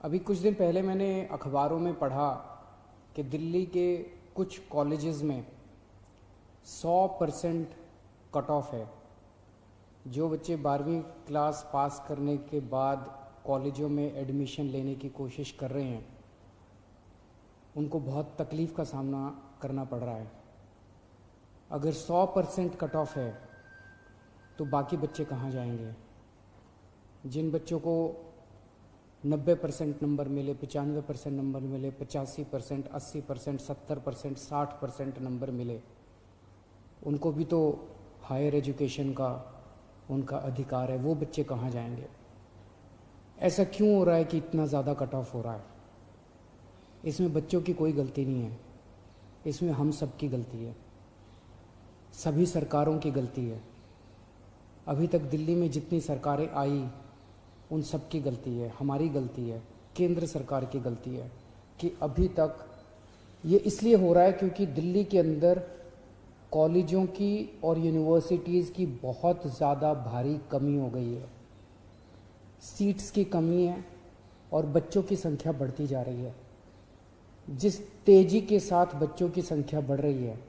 अभी कुछ दिन पहले मैंने अखबारों में पढ़ा कि दिल्ली के कुछ कॉलेजेस में 100% कट ऑफ है। जो बच्चे 12वीं क्लास पास करने के बाद कॉलेजों में एडमिशन लेने की कोशिश कर रहे हैं, उनको बहुत तकलीफ़ का सामना करना पड़ रहा है। अगर 100% कट ऑफ है तो बाकी बच्चे कहाँ जाएंगे? जिन बच्चों को 90% नंबर मिले, 95% नंबर मिले, 85%, 80%, 70%, 60% नंबर मिले, उनको भी तो हायर एजुकेशन का उनका अधिकार है। वो बच्चे कहाँ जाएंगे? ऐसा क्यों हो रहा है कि इतना ज़्यादा कट ऑफ हो रहा है? इसमें बच्चों की कोई गलती नहीं है, इसमें हम सब की गलती है, सभी सरकारों की गलती है। अभी तक दिल्ली में जितनी सरकारें आई उन सब की गलती है, हमारी गलती है, केंद्र सरकार की गलती है कि अभी तक ये इसलिए हो रहा है क्योंकि दिल्ली के अंदर कॉलेजों की और यूनिवर्सिटीज़ की बहुत ज़्यादा भारी कमी हो गई है। सीट्स की कमी है और बच्चों की संख्या बढ़ती जा रही है। जिस तेज़ी के साथ बच्चों की संख्या बढ़ रही है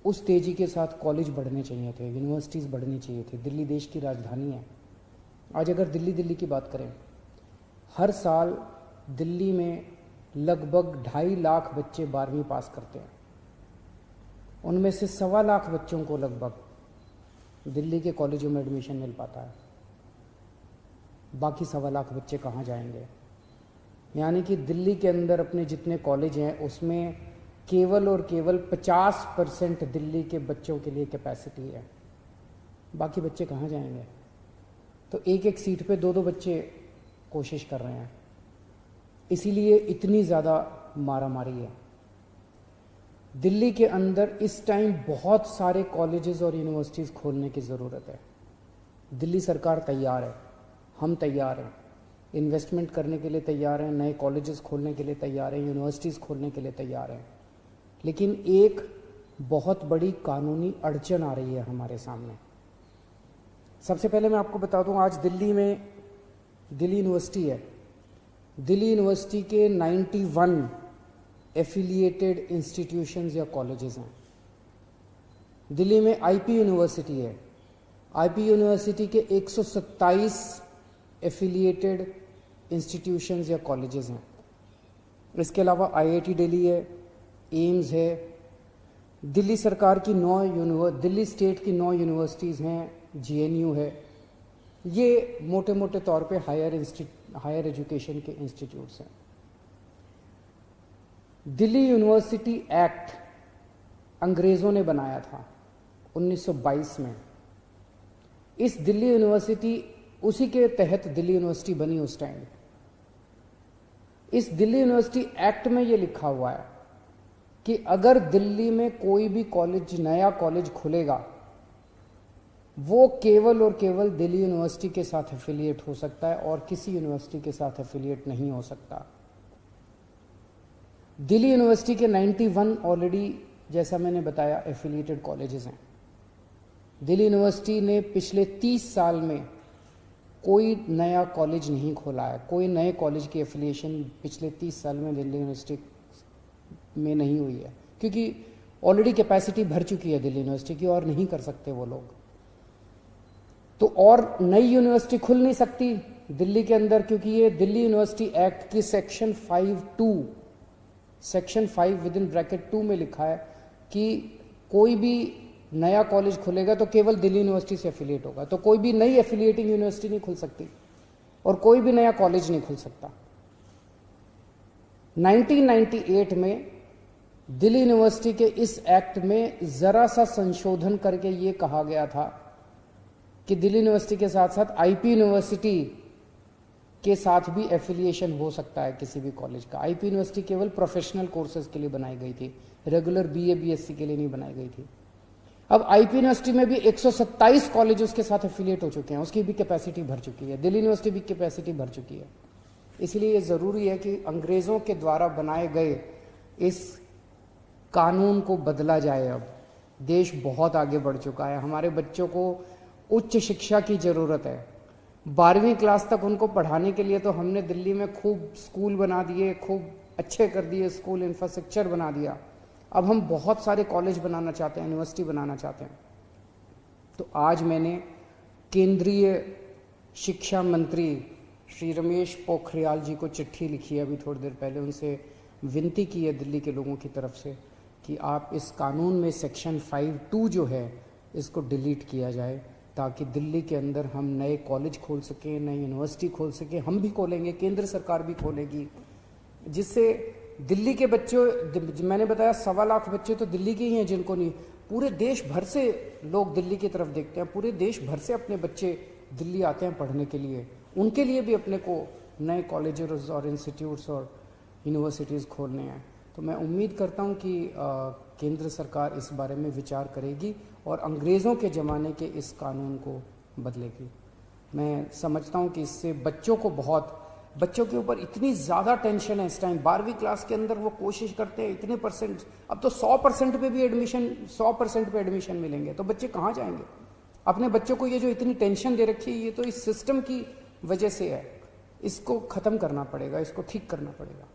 उस तेज़ी के साथ कॉलेज बढ़ने चाहिए थे, यूनिवर्सिटीज़ बढ़नी चाहिए थी। दिल्ली देश की राजधानी है। आज अगर दिल्ली की बात करें, हर साल दिल्ली में लगभग 2.5 लाख बच्चे 12वीं पास करते हैं। उनमें से 1.25 लाख बच्चों को लगभग दिल्ली के कॉलेजों में एडमिशन मिल पाता है। बाकी 1.25 लाख बच्चे कहाँ जाएंगे? यानी कि दिल्ली के अंदर अपने जितने कॉलेज हैं उसमें केवल और केवल 50% दिल्ली के बच्चों के लिए कैपेसिटी है। बाकी बच्चे कहाँ जाएंगे? तो एक एक सीट पे 2-2 बच्चे कोशिश कर रहे हैं, इसीलिए इतनी ज़्यादा मारामारी है। दिल्ली के अंदर इस टाइम बहुत सारे कॉलेजेस और यूनिवर्सिटीज़ खोलने की ज़रूरत है। दिल्ली सरकार तैयार है, हम तैयार हैं, इन्वेस्टमेंट करने के लिए तैयार हैं, नए कॉलेजेस खोलने के लिए तैयार हैं, यूनिवर्सिटीज़ खोलने के लिए तैयार हैं। लेकिन एक बहुत बड़ी कानूनी अड़चन आ रही है हमारे सामने। सबसे पहले मैं आपको बता दूं, आज दिल्ली में दिल्ली यूनिवर्सिटी है। दिल्ली यूनिवर्सिटी के 91 एफिलिएटेड इंस्टीट्यूशंस या कॉलेजेस हैं। दिल्ली में आईपी यूनिवर्सिटी है। आईपी यूनिवर्सिटी के 127 एफिलिएटेड इंस्टीट्यूशंस या कॉलेजेस हैं। इसके अलावा आईआईटी दिल्ली है, एम्स है। दिल्ली सरकार की दिल्ली स्टेट की 9 यूनिवर्सिटीज़ हैं, जीएनयू है। ये मोटे मोटे तौर पे हायर एजुकेशन के इंस्टीट्यूट्स हैं। दिल्ली यूनिवर्सिटी एक्ट अंग्रेज़ों ने बनाया था 1922 में। इस दिल्ली यूनिवर्सिटी, उसी के तहत दिल्ली यूनिवर्सिटी बनी उस टाइम। इस दिल्ली यूनिवर्सिटी एक्ट में ये लिखा हुआ है कि अगर दिल्ली में कोई भी कॉलेज, नया कॉलेज खुलेगा, वो केवल और केवल दिल्ली यूनिवर्सिटी के साथ एफिलिएट हो सकता है और किसी यूनिवर्सिटी के साथ एफिलिएट नहीं हो सकता। दिल्ली यूनिवर्सिटी के 91 ऑलरेडी, जैसा मैंने बताया, एफिलिएटेड कॉलेजेस हैं। दिल्ली यूनिवर्सिटी ने पिछले 30 साल में कोई नया कॉलेज नहीं खोला है। कोई नए कॉलेज की एफिलिएशन पिछले 30 साल में दिल्ली यूनिवर्सिटी में नहीं हुई है, क्योंकि ऑलरेडी कैपेसिटी भर चुकी है दिल्ली यूनिवर्सिटी की और नहीं कर सकते वो लोग। तो और नई यूनिवर्सिटी खुल नहीं सकती दिल्ली के अंदर, क्योंकि ये दिल्ली यूनिवर्सिटी एक्ट की सेक्शन 5 विद इन ब्रैकेट 2 में लिखा है कि कोई भी नया कॉलेज खुलेगा तो केवल दिल्ली यूनिवर्सिटी से एफिलिएट होगा। तो कोई भी नई एफिलिएटिंग यूनिवर्सिटी नहीं खुल सकती और कोई भी नया कॉलेज नहीं खुल सकता। 1998 में दिल्ली यूनिवर्सिटी के इस एक्ट में ज़रा सा संशोधन करके ये कहा गया था कि दिल्ली यूनिवर्सिटी के साथ साथ आईपी यूनिवर्सिटी के साथ भी एफिलिएशन हो सकता है किसी भी कॉलेज का। आईपी यूनिवर्सिटी केवल प्रोफेशनल कोर्सेज के लिए बनाई गई थी, रेगुलर बीए बीएससी के लिए नहीं बनाई गई थी। अब आईपी यूनिवर्सिटी में भी 127 कॉलेज उसके साथ एफिलिएट हो चुके हैं, उसकी भी कैपेसिटी भर चुकी है। दिल्ली यूनिवर्सिटी भी कैपेसिटी भर चुकी है। इसलिए ये ज़रूरी है कि अंग्रेज़ों के द्वारा बनाए गए इस कानून को बदला जाए। अब देश बहुत आगे बढ़ चुका है, हमारे बच्चों को उच्च शिक्षा की ज़रूरत है। 12वीं क्लास तक उनको पढ़ाने के लिए तो हमने दिल्ली में खूब स्कूल बना दिए, खूब अच्छे कर दिए, स्कूल इंफ्रास्ट्रक्चर बना दिया। अब हम बहुत सारे कॉलेज बनाना चाहते हैं, यूनिवर्सिटी बनाना चाहते हैं। तो आज मैंने केंद्रीय शिक्षा मंत्री श्री रमेश पोखरियाल जी को चिट्ठी लिखी है, अभी थोड़ी देर पहले। उनसे विनती की है दिल्ली के लोगों की तरफ से कि आप इस कानून में सेक्शन 5(2) जो है इसको डिलीट किया जाए, ताकि दिल्ली के अंदर हम नए कॉलेज खोल सकें, नई यूनिवर्सिटी खोल सकें। हम भी खोलेंगे, केंद्र सरकार भी खोलेगी, जिससे दिल्ली के बच्चों, मैंने बताया 1.25 लाख बच्चे तो दिल्ली के ही हैं जिनको नहीं, पूरे देश भर से लोग दिल्ली की तरफ देखते हैं, पूरे देश भर से अपने बच्चे दिल्ली आते हैं पढ़ने के लिए। उनके लिए भी अपने को नए कॉलेजेस और इंस्टीट्यूट्स और यूनिवर्सिटीज़ खोलने हैं। तो मैं उम्मीद करता हूं कि केंद्र सरकार इस बारे में विचार करेगी और अंग्रेज़ों के ज़माने के इस कानून को बदलेगी। मैं समझता हूं कि इससे बच्चों के ऊपर इतनी ज़्यादा टेंशन है इस टाइम। 12वीं क्लास के अंदर वो कोशिश करते हैं इतने परसेंट, अब तो 100% पे भी एडमिशन, 100% पे एडमिशन मिलेंगे, तो बच्चे कहाँ जाएंगे? अपने बच्चों को ये जो इतनी टेंशन दे रखी है, ये तो इस सिस्टम की वजह से है। इसको ख़त्म करना पड़ेगा, इसको ठीक करना पड़ेगा।